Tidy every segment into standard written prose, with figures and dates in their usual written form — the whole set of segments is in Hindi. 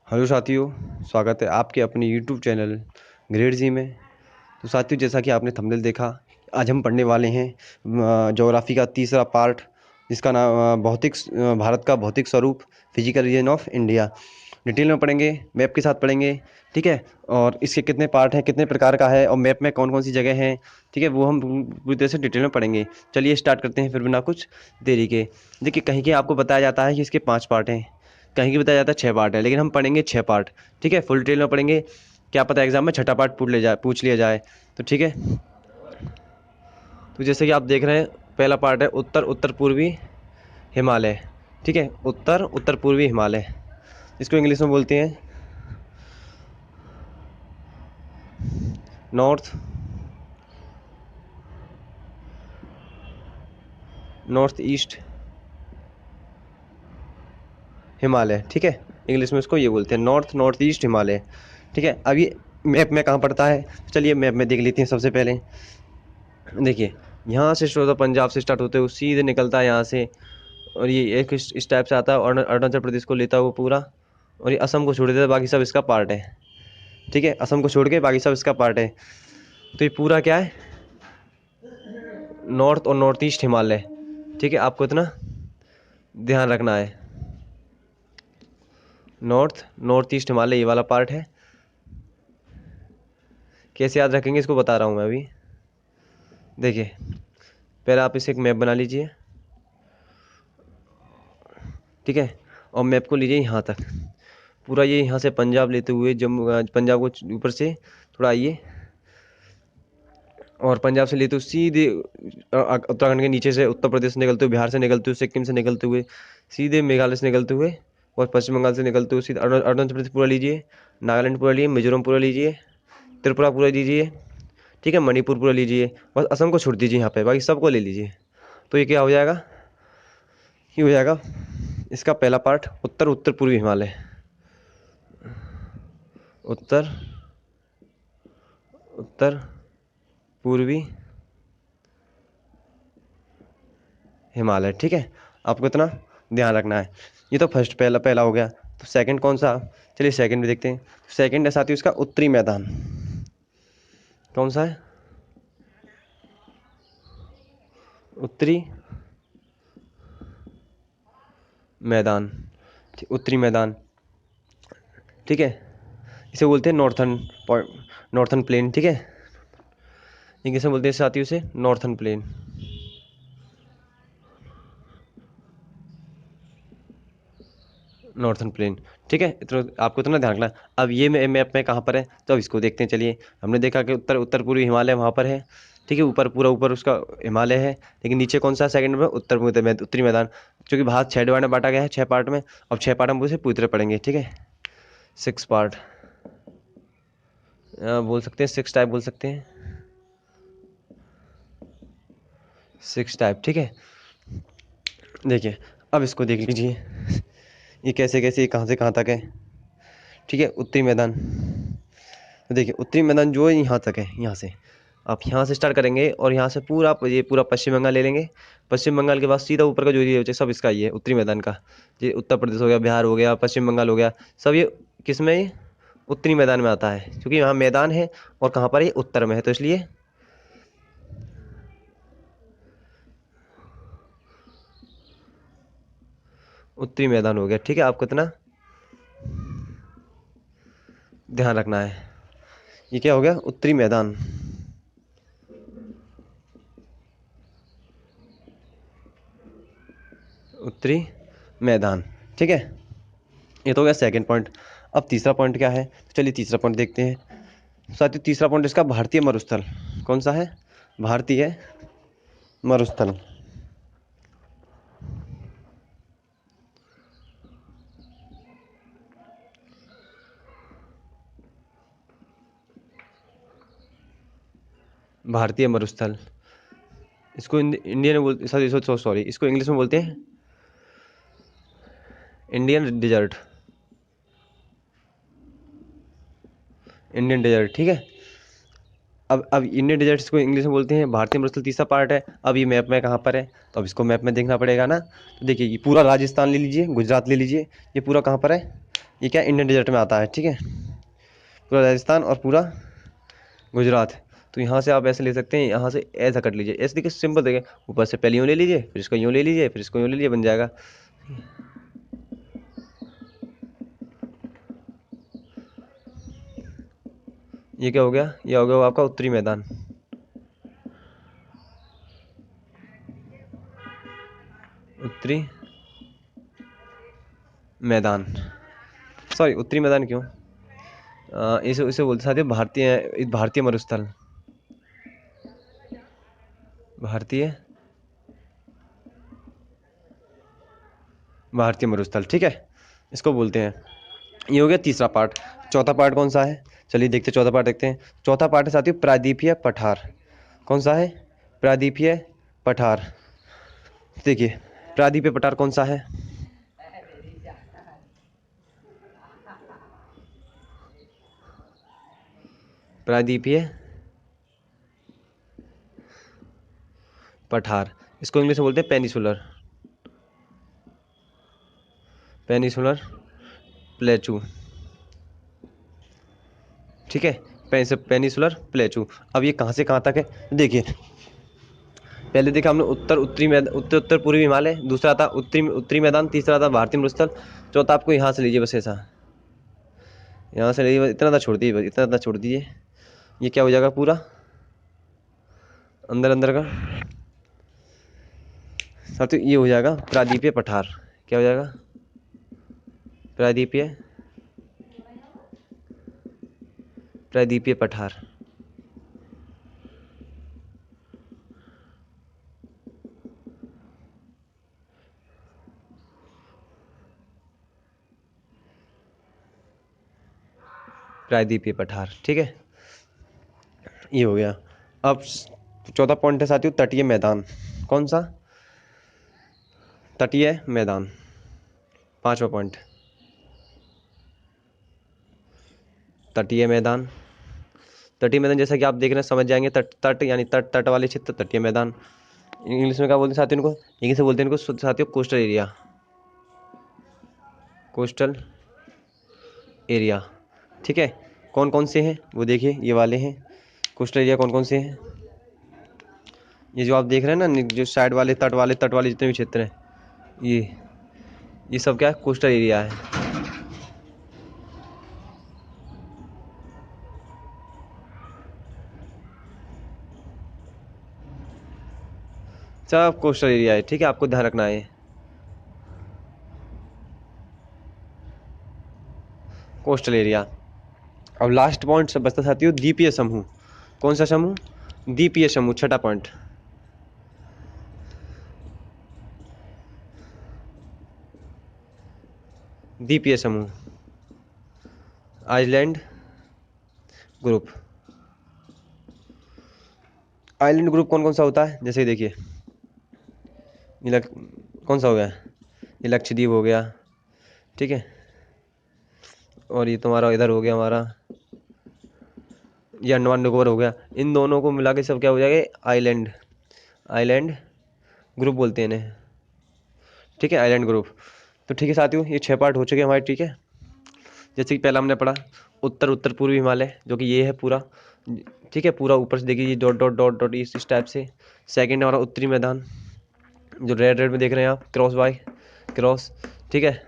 हेलो साथियों, स्वागत है आपके अपने यूट्यूब चैनल ग्रेड जी में। तो साथियों, जैसा कि आपने थंबनेल देखा, आज हम पढ़ने वाले हैं ज्योग्राफी का तीसरा पार्ट, जिसका नाम भारत का भौतिक स्वरूप, physical region of India. Detail में पढ़ेंगे, मैप के साथ पढ़ेंगे, ठीक है। और इसके कितने पार्ट हैं, कितने प्रकार का है, और मैप में कौन कौन सी जगह हैं, ठीक है, वो हम पूरी तरह से डिटेल में पढ़ेंगे। चलिए स्टार्ट करते हैं फिर बिना कुछ देरी के। देखिए, कहीं के आपको बताया जाता है कि इसके 5 पार्ट हैं, कहीं की बताया जाता है 6 पार्ट है, लेकिन हम पढ़ेंगे 6 पार्ट, ठीक है। फुल डिटेल में पढ़ेंगे, क्या पता एग्जाम में छठा पार्ट पूछ लिया जाए, तो ठीक है। तो जैसे कि आप देख रहे हैं, पहला पार्ट है उत्तर उत्तर पूर्वी हिमालय, ठीक है। उत्तर उत्तर पूर्वी हिमालय, इसको इंग्लिश में बोलते हैं नॉर्थ नॉर्थ ईस्ट हिमालय, ठीक है। इंग्लिश में इसको ये बोलते हैं नॉर्थ ईस्ट हिमालय, ठीक है। अब ये मैप में कहाँ पड़ता है, चलिए मैप में देख लेते हैं। सबसे पहले देखिए, यहाँ से शुरू होता, पंजाब से स्टार्ट होते हुए सीधे निकलता है यहाँ से, और ये एक इस टाइप से आता है, और अरुणाचल प्रदेश को लेता है वो पूरा, और ये असम को छोड़ देता है, बाकी सब इसका पार्ट है, ठीक है। असम को छोड़ के बाकी सब इसका पार्ट है। तो ये पूरा क्या है, नॉर्थ और नॉर्थ ईस्ट हिमालय, ठीक है। आपको इतना ध्यान रखना है, नॉर्थ ईस्ट हिमालय ये वाला पार्ट है। कैसे याद रखेंगे इसको बता रहा हूँ मैं अभी। देखिए, पहले आप इसे एक मैप बना लीजिए, ठीक है। और मैप को लीजिए यहाँ तक पूरा, ये यहाँ से पंजाब लेते हुए जम्मू, पंजाब को ऊपर से थोड़ा आइए, और पंजाब से लेते हुए सीधे उत्तराखंड के नीचे से उत्तर प्रदेश से निकलते हुए, बिहार से निकलते हुए, सिक्किम से निकलते हुए, सीधे मेघालय से निकलते हुए, और पश्चिम बंगाल से निकलते हुए सीधे अरुणाचल प्रदेश पूरा लीजिए, नागालैंड पूरा लीजिए, मिजोरम पूरा लीजिए, त्रिपुरा पूरा लीजिए, ठीक है, मणिपुर पूरा लीजिए, बस असम को छोड़ दीजिए यहाँ पे, बाकी सबको ले लीजिए। तो ये क्या हो जाएगा, ये हो जाएगा इसका पहला पार्ट, उत्तर उत्तर पूर्वी हिमालय। उत्तर उत्तर पूर्वी हिमालय, ठीक है। आपको इतना ध्यान रखना है। ये तो फर्स्ट पहला पहला हो गया। तो सेकंड कौन सा, चलिए सेकंड भी देखते हैं। सेकंड है साथियों इसका उत्तरी मैदान। कौन सा है, उत्तरी मैदान, उत्तरी मैदान, ठीक है। इसे बोलते हैं नॉर्थन प्लेन, ठीक है। इंग्लिश में बोलते हैं साथियों से नॉर्थन प्लेन। नॉर्थन प्लेन, ठीक है। इतना आपको इतना ध्यान रखना है। अब ये मैप में कहाँ पर है, तो अब इसको देखते हैं। चलिए, हमने देखा कि उत्तर उत्तर पूर्वी हिमालय वहाँ पर है, ठीक है। ऊपर पूरा ऊपर उसका हिमालय है, लेकिन नीचे कौन सा सेकंड में, उत्तरी मैदान। क्योंकि भारत 6 डिवाइड में बांटा गया है, 6 पार्ट में। अब 6 पार्ट हम उसे पूरी तरह पढ़ेंगे, ठीक है। 6 पार्ट बोल सकते हैं, 6 टाइप बोल सकते हैं, 6 टाइप, ठीक है। देखिए, अब इसको देख लीजिए, ये कैसे कैसे कहाँ से कहाँ तक है, ठीक है। उत्तरी मैदान, तो देखिए उत्तरी मैदान जो है यहाँ तक है, यहाँ से आप यहाँ से स्टार्ट करेंगे, और यहाँ से पूरा ये पूरा पश्चिम बंगाल ले लेंगे। पश्चिम बंगाल के बाद सीधा ऊपर का जो एरिया है सब इसका ही है, उत्तरी मैदान का। ये उत्तर प्रदेश हो गया, बिहार हो गया, पश्चिम बंगाल हो गया, सब ये किस में, ये उत्तरी मैदान में आता है, क्योंकि यहाँ मैदान है और कहाँ पर ये उत्तर में है, तो इसलिए उत्तरी मैदान हो गया, ठीक है। आपको इतना ध्यान रखना है। ये क्या हो गया, उत्तरी मैदान, उत्तरी मैदान, ठीक है। ये तो हो गया सेकंड पॉइंट। अब तीसरा पॉइंट क्या है, तो चलिए तीसरा पॉइंट देखते हैं। साथियों, तीसरा पॉइंट इसका भारतीय मरुस्थल। कौन सा है, भारतीय मरुस्थल, भारतीय मरुस्थल। इसको इंडियन में बोलते, सॉरी, इसको इंग्लिश में बोलते हैं इंडियन डिजर्ट, इंडियन डेजर्ट, ठीक है। अब इंडियन डेजर्ट इसको इंग्लिश में बोलते हैं भारतीय मरुस्थल, तीसरा पार्ट है। अब ये मैप में कहाँ पर है, तो अब इसको मैप में देखना पड़ेगा ना। तो देखिए, ये पूरा राजस्थान ले लीजिए, गुजरात ले लीजिए, ये पूरा कहाँ पर है, ये क्या इंडियन डेजर्ट में आता है, ठीक है, पूरा राजस्थान और पूरा गुजरात। तो यहाँ से आप ऐसे ले सकते हैं, यहाँ से ऐसा कट लीजिए, ऐसे देखिए सिंपल देखिए, ऊपर से पहले यूँ ले लीजिए, फिर इसको यूँ ले लीजिए, फिर इसको यूँ ले लीजिए, बन जाएगा। ये क्या हो गया, ये हो गया आपका उत्तरी मैदान। उत्तरी मैदान, सॉरी उत्तरी मैदान क्यों, इसे इसे बोलते साथियों भारतीय मरुस्थल, भारतीय मरुस्थल, ठीक है, इसको बोलते हैं। ये हो गया तीसरा पार्ट। चौथा पार्ट कौन सा है, चलिए देखते हैं, चौथा पार्ट देखते हैं। चौथा पार्ट है साथियों प्रायद्वीपीय पठार। कौन सा है, प्रायद्वीपीय पठार। देखिए प्रायद्वीपीय पठार कौन सा है, प्रायद्वीपीय पठार, इसको इंग्लिश में बोलते हैं पेनिसुलर प्लेटू, ठीक है, पेनिसुलर प्लेटू। अब ये कहाँ से कहाँ तक है, देखिए पहले देखा हमने उत्तर पूर्वी हिमालय, दूसरा था उत्तरी मैदान, तीसरा था भारतीय मरुस्थल, चौथा आपको यहाँ से लीजिए बस ऐसा, यहाँ से लीजिए, इतना था छोड़ दीजिए, बस इतना था छोड़ दीजिए, ये क्या हो जाएगा पूरा अंदर अंदर का साथियों, ये हो जाएगा प्रायद्वीपीय पठार। क्या हो जाएगा, प्रायद्वीपीय पठार। प्रायद्वीपीय पठार, ठीक है, ये हो गया। अब चौथा पॉइंट है साथियों तटीय मैदान। कौन सा, तटीय मैदान, पांचवा पॉइंट, तटीय मैदान। तटीय मैदान जैसा कि आप देख रहे हैं समझ जाएंगे, तट यानी तट वाले क्षेत्र तटीय मैदान। इंग्लिश में क्या बोलते हैं साथियों इनको, इंग्लिश से बोलते हैं इनको साथियों कोस्टल एरिया, कोस्टल एरिया, ठीक है। कौन कौन से हैं वो देखिए, ये वाले हैं कोस्टल एरिया, कौन कौन से हैं, ये जो आप देख रहे हैं ना, जो साइड वाले तट वाले जितने भी क्षेत्र हैं, ये सब क्या है, कोस्टल एरिया है। सब कोस्टल एरिया है, ठीक है, आपको ध्यान रखना है कोस्टल एरिया। अब लास्ट पॉइंट सब बचता साथियों द्वीपीय समूह। कौन सा समूह, द्वीपीय समूह, छठा पॉइंट। द्वीपीय समूह, आइलैंड ग्रुप। आइलैंड ग्रुप कौन कौन सा होता है, जैसे देखिए कौन सा हो गया, ये लक्षद्वीप हो गया, ठीक है, और ये तुम्हारा इधर हो गया हमारा, ये अंडमान निकोबार हो गया। इन दोनों को मिला के सब क्या हो जाएगा, आइलैंड ग्रुप बोलते हैं इन्हें, ठीक है, आइलैंड ग्रुप। तो ठीक है साथियों, ये 6 पार्ट हो चुके हैं हमारे, ठीक है। जैसे कि पहला हमने पढ़ा उत्तर पूर्वी हिमालय, जो कि ये है पूरा, ठीक है, पूरा ऊपर से देखिए ये डॉट डॉट डॉट डॉट इस टाइप से। सेकंड हमारा उत्तरी मैदान, जो रेड रेड में देख रहे हैं आप, क्रॉस, ठीक है।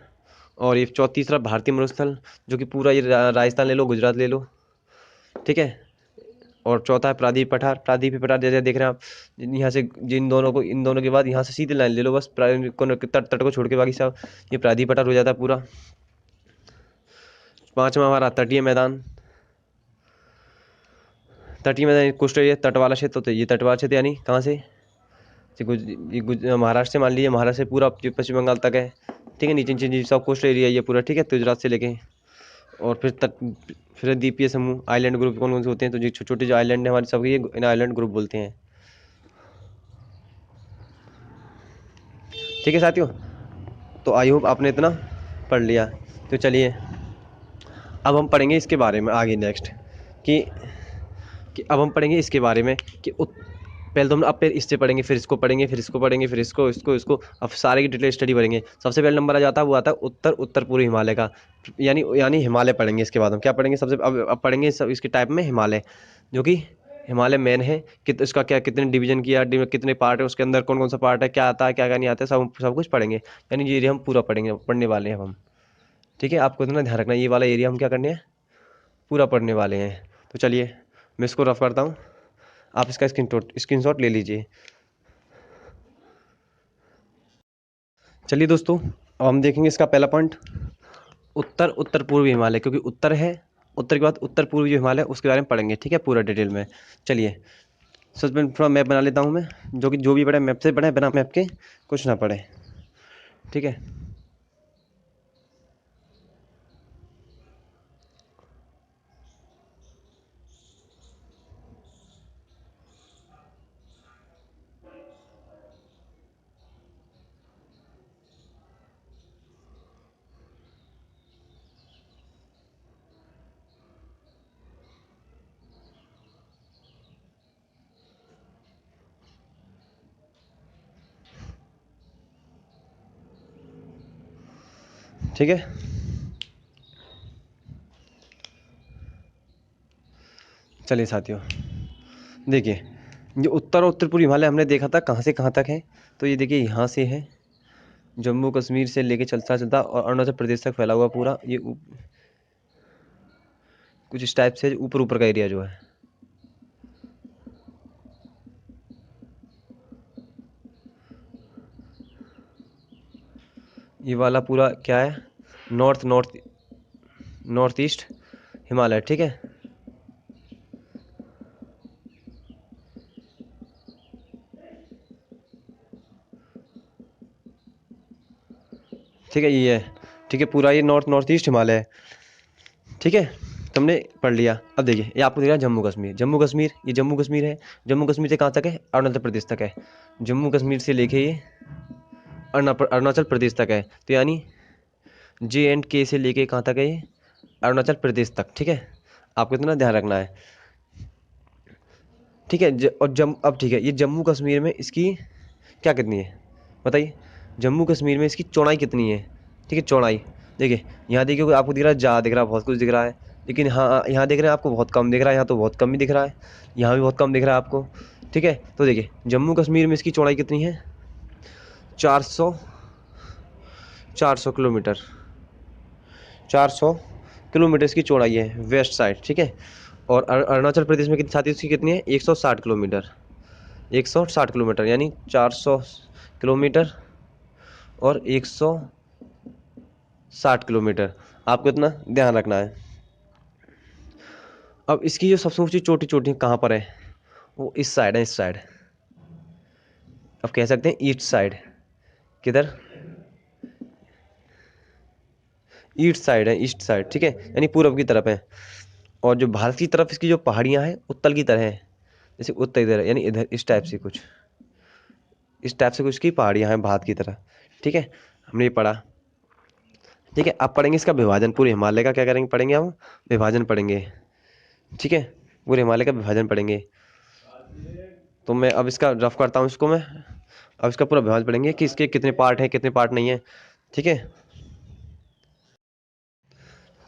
और ये तीसरा भारतीय मरुस्थल, जो कि पूरा ये राजस्थान ले लो, गुजरात ले लो, ठीक है। और चौथा है प्रायद्वीपीय पठार जैसे देख रहे हैं आप, यहाँ से इन दोनों के बाद यहाँ से सीधे लाइन ले लो बस, तट को छोड़ के बाकी सब ये प्रायद्वीपीय पठार हो जाता है पूरा। पांचवा हमारा तटीय मैदान, कोस्टल एरिया, तट वाला क्षेत्र, तो ये तट वाला क्षेत्र यानी कहाँ से, महाराष्ट्र से, मान लीजिए महाराष्ट्र से पूरा पश्चिम बंगाल तक है, ठीक है, नीचे नीचे सब कोस्टल एरिया ये पूरा, ठीक है, गुजरात से लेके। और फिर द्वीपीय समूह, आइलैंड ग्रुप कौन कौन से होते हैं, तो जो छोटे छोटे जो आइलैंड है हमारे सब, ये इन आइलैंड ग्रुप बोलते हैं, ठीक है साथियों। तो आई होप आपने इतना पढ़ लिया। तो चलिए अब हम पढ़ेंगे इसके बारे में आगे नेक्स्ट, कि अब हम पढ़ेंगे इसके बारे में कि पहले तो हम अब फिर इससे पढ़ेंगे, फिर इसको पढ़ेंगे, फिर इसको पढ़ेंगे, फिर इसको इसको इसको, अब सारे की डिटेल स्टडी पढ़ेंगे। सबसे पहले नंबर आ जाता है, वो आता है उत्तर उत्तर पूर्व हिमालय का, यानी हिमालय पढ़ेंगे। इसके बाद हम क्या पढ़ेंगे, सबसे अब पढ़ेंगे सब इसके टाइप में हिमालय, जो कि हिमालय मेन है कि इसका क्या, कितने डिवीजन किया, कितने पार्ट है, उसके अंदर कौन कौन सा पार्ट है, क्या आता है क्या नहीं आता है, सब सब कुछ पढ़ेंगे। यानी ये एरिया हम पूरा पढ़ेंगे, पढ़ने वाले हैं हम। ठीक है, आपको इतना ध्यान रखना है, ये वाला एरिया हम क्या करने हैं, पूरा पढ़ने वाले हैं। तो चलिए मैं इसको रफ करता हूँ, आप इसका स्क्रीनशॉट ले लीजिए। चलिए दोस्तों, अब हम देखेंगे इसका पहला पॉइंट, उत्तर उत्तर पूर्वी हिमालय, क्योंकि उत्तर है, उत्तर के बाद उत्तर पूर्वी हिमालय, उसके बारे में पढ़ेंगे। ठीक है, पूरा डिटेल में। चलिए सबसे पहले थोड़ा मैप बना लेता हूँ मैं, जो कि जो भी पढ़े मैप से पढ़े, बिना मैप के कुछ ना पढ़े। ठीक है, ठीक है। चलिए साथियों, देखिए जो उत्तर और उत्तर पूर्वी हिमालय हमने देखा था कहाँ से कहाँ तक है, तो ये देखिए यहाँ से है, जम्मू कश्मीर से लेके चलता चलता और अरुणाचल प्रदेश तक फैला हुआ पूरा, ये कुछ इस टाइप से ऊपर ऊपर का एरिया जो है। ये वाला पूरा क्या है, नॉर्थ ईस्ट हिमालय। ठीक है, ठीक है, ये है। ठीक है, पूरा ये नॉर्थ ईस्ट हिमालय है। ठीक है, तुमने पढ़ लिया। अब देखिए ये आपको दिख रहा है जम्मू कश्मीर, जम्मू कश्मीर, ये जम्मू कश्मीर है। जम्मू कश्मीर से कहाँ तक है, अरुणाचल प्रदेश तक है। जम्मू कश्मीर से लेके ये अरुणाचल प्रदेश तक है, तो यानी JNK से लेके कहाँ तक है, ये अरुणाचल प्रदेश तक। ठीक है, आपको इतना ध्यान रखना है। ठीक है, और अब ठीक है, ये जम्मू कश्मीर में इसकी क्या कितनी है बताइए, जम्मू कश्मीर में इसकी चौड़ाई कितनी है। ठीक है, चौड़ाई देखिए, यहाँ देखिए आपको दिख रहा है, ज़्यादा दिख रहा है, बहुत कुछ दिख रहा है, लेकिन हाँ यहाँ देख रहे हैं आपको बहुत कम दिख रहा है, यहाँ तो बहुत कम ही दिख रहा है, यहाँ भी बहुत कम दिख रहा है आपको। ठीक है, तो देखिए जम्मू कश्मीर में इसकी चौड़ाई कितनी है, 400 400 किलोमीटर, 400 किलोमीटर इसकी चौड़ाई है वेस्ट साइड। ठीक है, और अरुणाचल प्रदेश में कितनी साथी, उसकी कितनी है, 160 किलोमीटर, 160 किलोमीटर, यानी 400 किलोमीटर और 160 किलोमीटर, आपको इतना ध्यान रखना है। अब इसकी जो सबसे ऊंची चोटी चोटी कहाँ पर है, वो इस साइड है, इस साइड, अब कह सकते हैं ईस्ट साइड। किधर, ईस्ट साइड है, ईस्ट साइड। ठीक है, यानी पूरब की तरफ है। और जो भारत की तरफ इसकी जो पहाड़ियाँ हैं उत्तर की तरह हैं, जैसे उत्तर इधर है, यानी इधर इस टाइप से कुछ, इस टाइप से कुछ की पहाड़ियाँ हैं भारत की तरह। ठीक है, हमने ये पढ़ा। ठीक है, अब पढ़ेंगे इसका विभाजन, पूरे हिमालय का क्या करेंगे, पढ़ेंगे हम विभाजन पढ़ेंगे। ठीक है, पूरे हिमालय का विभाजन पढ़ेंगे। तो मैं अब इसका रफ करता हूँ इसको मैं, अब इसका पूरा विभाजन पढ़ेंगे कि इसके कितने पार्ट हैं कितने पार्ट नहीं है। ठीक है,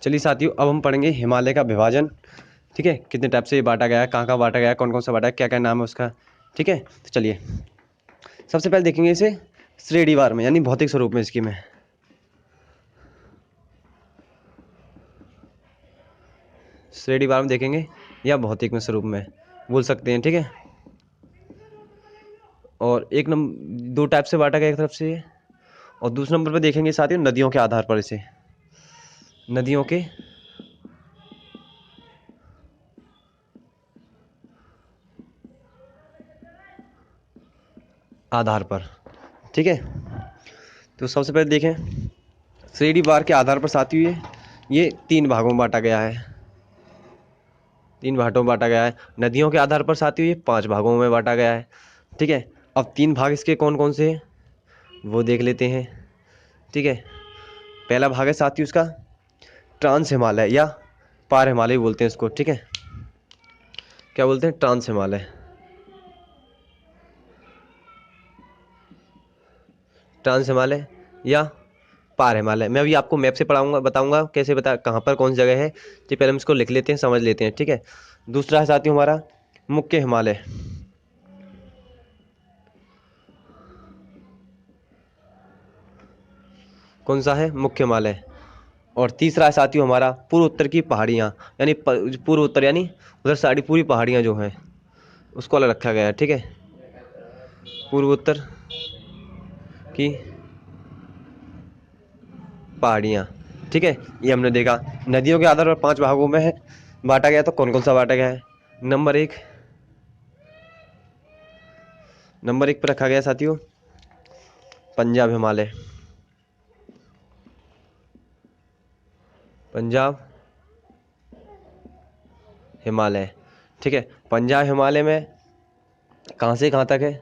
चलिए साथियों, अब हम पढ़ेंगे हिमालय का विभाजन। ठीक है, कितने टाइप से ये बांटा गया है, कहाँ कहाँ बांटा गया है, कौन कौन सा बांटा है, क्या क्या नाम है उसका। ठीक है, तो चलिए सबसे पहले देखेंगे इसे श्रेणीवार में, यानी भौतिक स्वरूप में इसकी मैं, श्रेणीवार में देखेंगे या भौतिक में स्वरूप में बोल सकते हैं। ठीक है, और एक नंबर दो टाइप से बांटा गया एक तरफ से ये, और दूसरे नंबर पर देखेंगे साथियों नदियों के आधार पर, इसे नदियों के आधार पर। ठीक है, तो सबसे पहले देखें श्रेणीवार के आधार पर साथियों ये 3 भागों में बांटा गया है, 3 भागों में बांटा गया है। नदियों के आधार पर साथियों ये 5 भागों में बांटा गया है। ठीक है, अब 3 भाग इसके कौन कौन से हैं वो देख लेते हैं। ठीक है, पहला भाग है साथियों इसका ट्रांस हिमालय या पार हिमालय बोलते हैं इसको। ठीक है, क्या बोलते हैं, ट्रांस हिमालय। ट्रांस हिमालय या पार हिमालय। मैं अभी आपको मैप से पढ़ाऊंगा, बताऊंगा कैसे बता कहाँ पर कौन सी जगह है। तो पहले हम इसको लिख लेते हैं, समझ लेते हैं, ठीक है। दूसरा है साथियों हमारा मुख्य हिमालय। कौन सा है? मुख्य हिमालय। और तीसरा है साथियों हमारा पूर्व उत्तर की पहाड़ियाँ, यानी पूर्व उत्तर यानी उधर सारी पूरी पहाड़ियाँ जो हैं उसको अलग रखा गया है, ठीक है। पूर्व उत्तर की पहाड़ियाँ, ठीक है। ये हमने देखा। नदियों के आधार पर 5 भागों में है बांटा गया। तो कौन कौन सा बांटा गया है? नंबर एक पर रखा गया साथियों पंजाब हिमालय। पंजाब हिमालय, ठीक है। पंजाब हिमालय में कहाँ से कहाँ तक है,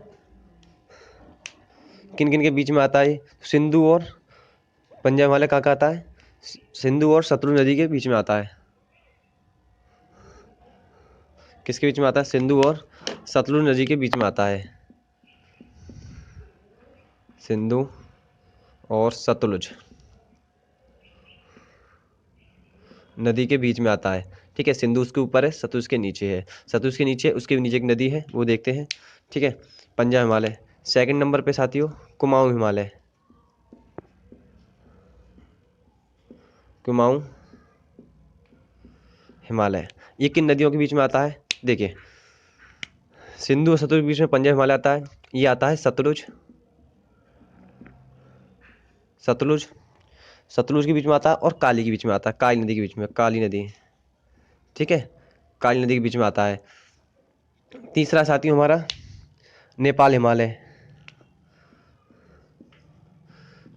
किन किन के बीच में आता है? सिंधु और पंजाब हिमालय कहाँ कहाँ आता है? सिंधु और सतलुज नदी के बीच में आता है। किसके बीच में आता है? सिंधु और सतलुज नदी के बीच में आता है। सिंधु और सतलुज नदी के बीच में आता है, ठीक है। सिंधु उसके ऊपर है, सतलुज के नीचे है। सतलुज के नीचे, उसके नीचे एक नदी है, वो देखते हैं, ठीक है। पंजाब हिमालय। सेकंड नंबर पे साथियों कुमाऊं हिमालय। कुमाऊं हिमालय ये किन नदियों के बीच में आता है? देखिए सिंधु और सतलुज के बीच में पंजाब हिमालय आता है। ये आता है सतलुज, सतलुज सतलुज के बीच में आता है और काली के बीच में आता है। काली नदी के बीच में, काली नदी, ठीक है। काली नदी के बीच में आता है। तीसरा साथियों हमारा नेपाल हिमालय।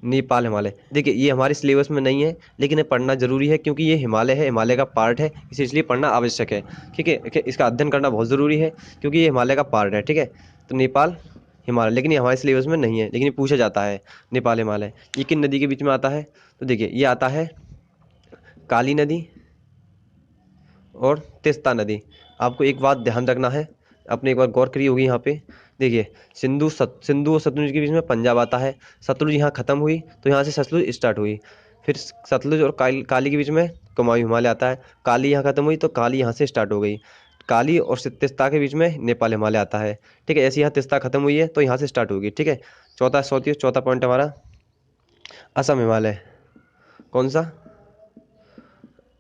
नेपाल हिमालय, देखिए ये हमारे सिलेबस में नहीं है लेकिन ये पढ़ना जरूरी है क्योंकि ये हिमालय है, हिमालय का पार्ट है, इसे इसलिए पढ़ना आवश्यक है, ठीक है। इसका अध्ययन करना बहुत ज़रूरी है क्योंकि ये हिमालय का पार्ट है, ठीक है। तो नेपाल हिमालय, लेकिन ये हमारे सिलेबस में नहीं है, लेकिन ये पूछा जाता है। नेपाल हिमालय ये किन नदी के बीच में आता है? तो देखिए ये आता है काली नदी और तीस्ता नदी। आपको एक बात ध्यान रखना है, आपने एक बार गौर करी होगी यहाँ पे। देखिए सिंधु और सतलुज के बीच में पंजाब आता है। सतलुज यहाँ खत्म हुई तो यहाँ से सतलुज स्टार्ट हुई। फिर सतलुज और काली के बीच में कुमाऊं हिमालय आता है। काली यहाँ खत्म हुई तो काली यहाँ से स्टार्ट हो गई। काली और तीस्ता के बीच में नेपाल हिमालय आता है, ठीक है। ऐसे यहाँ तीस्ता खत्म हुई है तो यहाँ से स्टार्ट होगी, ठीक है। चौथा पॉइंट हमारा असम हिमालय। कौन सा?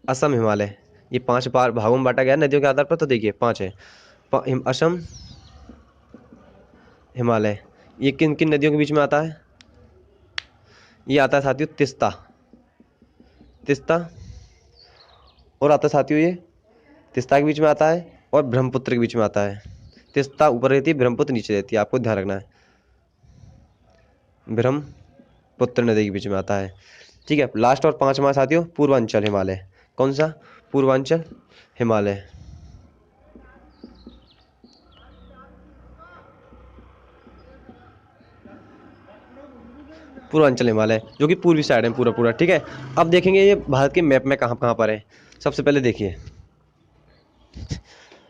असम हिमालय। ये 5 बार भागों में बांटा गया नदियों के आधार पर। तो देखिए 5 है। असम हिमालय ये किन किन नदियों के बीच में आता है? ये आता है साथियों तीस्ता, तीस्ता और आता है साथियों ये तीस्ता के बीच में आता है और ब्रह्मपुत्र के बीच में आता है। तीस्ता ऊपर रहती है, ब्रह्मपुत्र नीचे रहती है, आपको ध्यान रखना है। ब्रह्मपुत्र नदी के बीच में आता है, ठीक है। लास्ट और 5वां साथियों पूर्वांचल हिमालय। कौन सा? पूर्वांचल हिमालय। पूर्वांचल हिमालय जो कि पूर्वी साइड है पूरा पूरा, ठीक है। अब देखेंगे ये भारत के मैप में कहाँ कहाँ पर है। सबसे पहले देखिए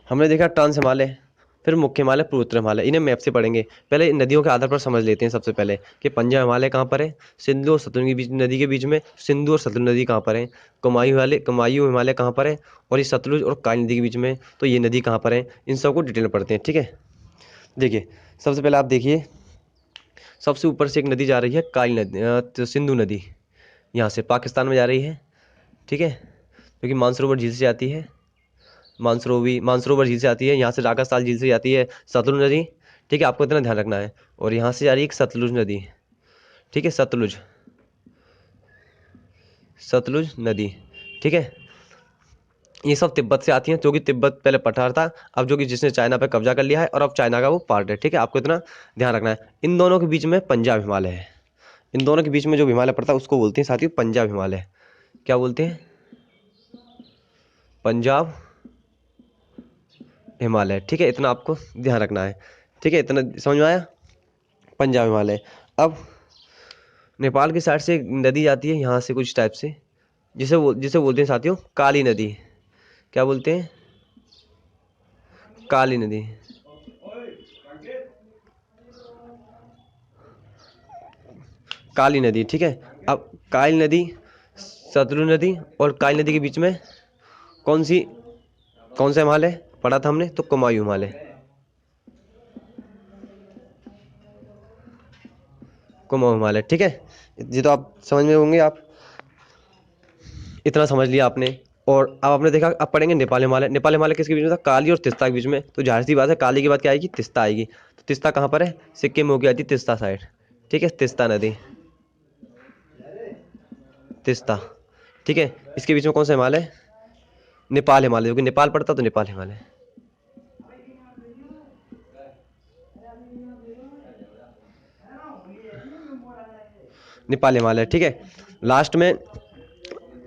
हमने देखा ट्रांस हिमालय, फिर मुख्य हिमालय, पूर्वोत्तर हिमालय, इन्हें मैप से पढ़ेंगे। पहले नदियों के आधार पर समझ लेते हैं सबसे पहले कि पंजाब हिमालय कहाँ पर है। सिंधु और सतलुज के बीच नदी के बीच में सिंधु और सतलुज नदी कहाँ पर है। कुमायूं हिमालय कहाँ पर है और ये सतलुज और काली नदी के बीच में, तो ये नदी कहाँ पर है। इन सबको डिटेल में पढ़ते हैं, ठीक है। देखिए सबसे पहले आप देखिए सबसे ऊपर से एक नदी जा रही है काली नदी, तो सिंधु नदी यहाँ से पाकिस्तान में जा रही है, ठीक है, जो कि मानसरोवर झील से आती है। मानसरोवर झील से आती है, यहाँ से राकास्थल झील से जाती है सतलुज नदी, ठीक है। आपको इतना ध्यान रखना है। और यहाँ से आ रही है एक सतलुज नदी, ठीक है। सतलुज सतलुज नदी, ठीक है। ये सब तिब्बत से आती हैं, जो कि तिब्बत पहले पठार था, अब जो कि जिसने चाइना पे कब्जा कर लिया है और अब चाइना का वो पार्ट है, ठीक है। आपको इतना ध्यान रखना है। इन दोनों के बीच में पंजाब हिमालय है। इन दोनों के बीच में जो हिमालय पड़ता है उसको बोलते हैं साथियों पंजाब हिमालय। क्या बोलते हैं? पंजाब हिमालय, ठीक है। इतना आपको ध्यान रखना है, ठीक है। इतना समझ में आया? पंजाब हिमालय। अब नेपाल की साइड से एक नदी जाती है यहाँ से कुछ टाइप से, जिसे बोलते हैं साथियों काली नदी। क्या बोलते हैं? काली नदी, काली नदी, ठीक है। अब काली नदी, सतलुज नदी और काली नदी के बीच में कौन सा हिमालय पढ़ा था हमने? तो कुमायूं हिमालय, कुमाऊं हिमालय, ठीक है। ये तो आप समझ में होंगे, आप इतना समझ लिया आपने। और अब आपने देखा, अब पढ़ेंगे नेपाल हिमालय। नेपाल हिमालय किसके बीच में था? काली और तिस्ता के बीच में। तो जाहिर सी बात है काली के बाद क्या आएगी? तिस्ता आएगी। तो तिस्ता कहाँ पर है? सिक्किम में होगी आती तिस्ता साइड, ठीक है। तिस्ता नदी, तिस्ता, ठीक है। इसके बीच में कौन सा हिमालय? नेपाल हिमालय, क्योंकि नेपाल पड़ता तो नेपाल हिमालय, नेपाल हिमालय, ठीक है। लास्ट में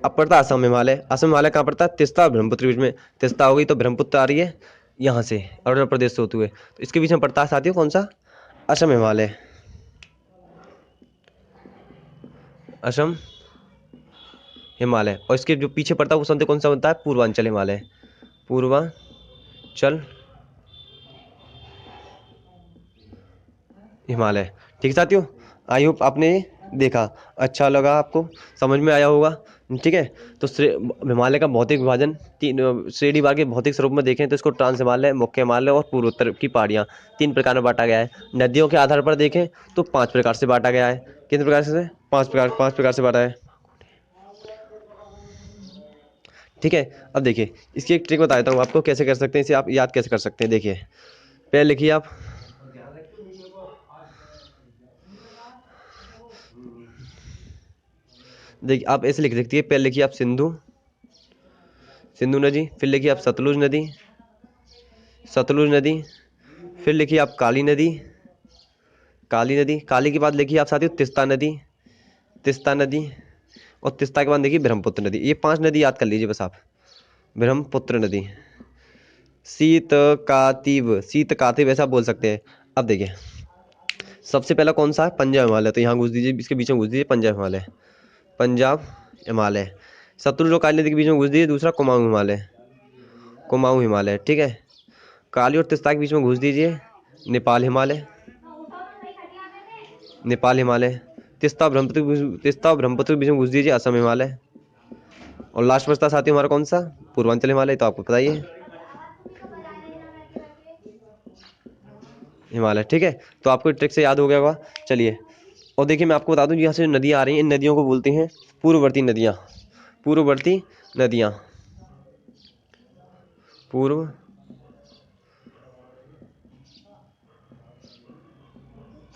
अब पड़ता है असम हिमालय। असम हिमालय कहाँ पड़ता है? तिस्ता और ब्रह्मपुत्र के बीच में। तिस्ता हो गई तो ब्रह्मपुत्र आ रही है यहाँ से, अरुणाचल प्रदेश से होते हुए। तो इसके बीच में पड़ता है साथियों कौन सा? असम हिमालय, असम हिमालय। और इसके जो पीछे पड़ता है वो समझते कौन सा बनता है? पूर्वांचल हिमालय, पूर्वांचल हिमालय, ठीक है साथियों। आई होप आपने देखा, अच्छा लगा, आपको समझ में आया होगा, ठीक है। तो हिमालय का भौतिक विभाजन तीन श्रेणी वार के भौतिक स्वरूप में देखें तो इसको ट्रांस हिमालय, मुख्य हिमालय और पूर्वोत्तर की पहाड़ियाँ, तीन प्रकार में बांटा गया है। नदियों के आधार पर देखें तो 5 प्रकार से बांटा गया है। कितने प्रकार से? 5 प्रकार से बांटा है, ठीक है। अब देखिए, इसकी एक ट्रिक बता देता हूँ आपको, कैसे कर सकते हैं इसे, आप याद कैसे कर सकते हैं। देखिए, पहले लिखिए आप, देखिए आप ऐसे लिख सकती है। पहले लिखिए आप सिंधु, सिंधु नदी, फिर लिखिए आप सतलुज नदी, सतलुज नदी, फिर लिखिए आप काली नदी, काली नदी, काली के बाद लिखिए आप साथियों तिस्ता नदी, तिस्ता नदी, और तिस्ता के बाद देखिए ब्रह्मपुत्र नदी। ये 5 नदी याद कर लीजिए बस आप। ब्रह्मपुत्र नदी, शीत कातिब ऐसा बोल सकते हैं। अब देखिए, सबसे पहला कौन सा है? पंजाब हिमालय। तो यहाँ घुस दीजिए, इसके बीच में घुस दीजिए पंजाब हिमालय, पंजाब हिमालय। सतलुज और काली नदी के बीच में घुस दीजिए दूसरा कुमाऊं हिमालय, कुमाऊं हिमालय, ठीक है। काली और तिस्ता के बीच में घुस दीजिए नेपाल हिमालय, नेपाल हिमालय। तिस्ता और ब्रह्मपुत्र के बीच में घुस दीजिए असम हिमालय। और लास्ट बचता साथियों हमारा कौन सा? पूर्वांचल हिमालय। तो आपको बताइए हिमालय, ठीक है। तो आपको ट्रिक से याद हो गया होगा। चलिए, और देखिए मैं आपको बता दूं, यहाँ से नदियाँ आ रही हैं, इन नदियों को बोलते हैं पूर्ववर्ती नदियाँ, पूर्ववर्ती नदियाँ, पूर्व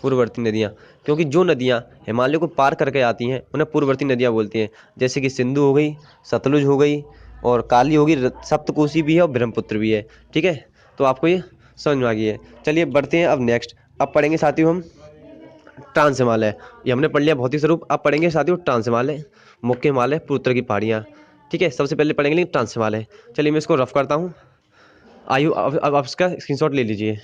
पूर्ववर्ती नदियाँ। क्योंकि जो नदियाँ हिमालय को पार करके आती हैं उन्हें पूर्ववर्ती नदियाँ बोलती हैं। जैसे कि सिंधु हो गई, सतलुज हो गई, और काली होगी, सप्तकोशी भी है और ब्रह्मपुत्र भी है, ठीक है। तो आपको ये समझ में आ गई है। चलिए बढ़ते हैं अब नेक्स्ट। अब पढ़ेंगे साथियों हम ट्रांस हिमालय। ये हमने पढ़ लिया भौतिक स्वरूप। अब पढ़ेंगे साथियों ट्रांस हिमालय, मुख्य हिमालय, पूर्वोत्तर की पहाड़ियाँ, ठीक है। सबसे पहले पढ़ेंगे ट्रांस हिमालय। चलिए मैं इसको रफ करता हूँ। आयु अब आप इसका स्क्रीनशॉट ले लीजिए।